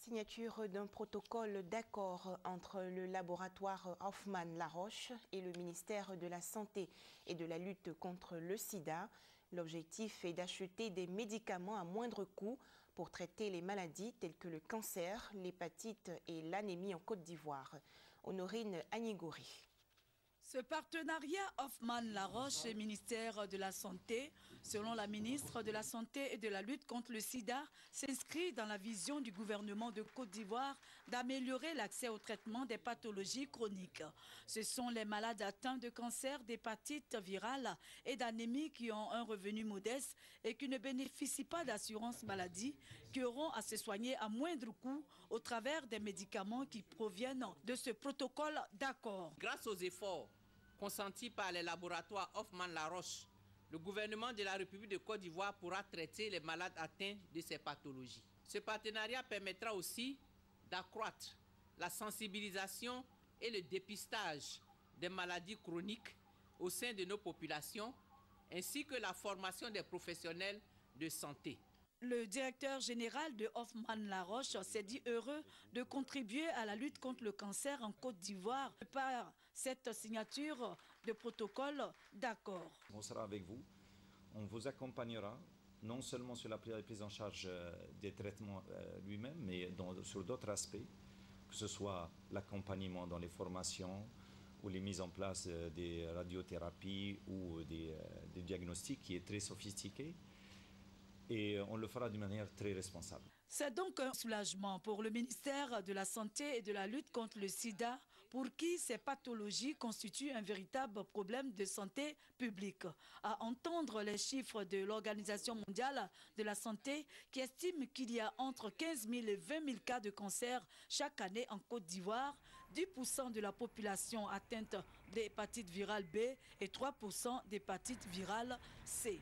Signature d'un protocole d'accord entre le laboratoire Hoffmann-La Roche et le ministère de la Santé et de la lutte contre le sida. L'objectif est d'acheter des médicaments à moindre coût pour traiter les maladies telles que le cancer, l'hépatite et l'anémie en Côte d'Ivoire. Honorine Agnigori. Ce partenariat Hoffmann-La Roche et ministère de la Santé, selon la ministre de la Santé et de la lutte contre le sida, s'inscrit dans la vision du gouvernement de Côte d'Ivoire d'améliorer l'accès au traitement des pathologies chroniques. Ce sont les malades atteints de cancer, d'hépatite virale et d'anémie qui ont un revenu modeste et qui ne bénéficient pas d'assurance maladie qui auront à se soigner à moindre coût au travers des médicaments qui proviennent de ce protocole d'accord. Grâce aux efforts consentis par les laboratoires Hoffmann-La Roche, le gouvernement de la République de Côte d'Ivoire pourra traiter les malades atteints de ces pathologies. Ce partenariat permettra aussi d'accroître la sensibilisation et le dépistage des maladies chroniques au sein de nos populations, ainsi que la formation des professionnels de santé. Le directeur général de Hoffmann-La Roche s'est dit heureux de contribuer à la lutte contre le cancer en Côte d'Ivoire par cette signature de protocole d'accord. On sera avec vous, on vous accompagnera non seulement sur la prise en charge des traitements lui-même, mais sur d'autres aspects, que ce soit l'accompagnement dans les formations ou les mises en place des radiothérapies ou des diagnostics qui est très sophistiqué. Et on le fera d'une manière très responsable. C'est donc un soulagement pour le ministère de la Santé et de la lutte contre le sida, pour qui ces pathologies constituent un véritable problème de santé publique. À entendre les chiffres de l'Organisation mondiale de la santé, qui estime qu'il y a entre 15 000 et 20 000 cas de cancer chaque année en Côte d'Ivoire, 10% de la population atteinte d'hépatite virale B et 3% d'hépatite virale C.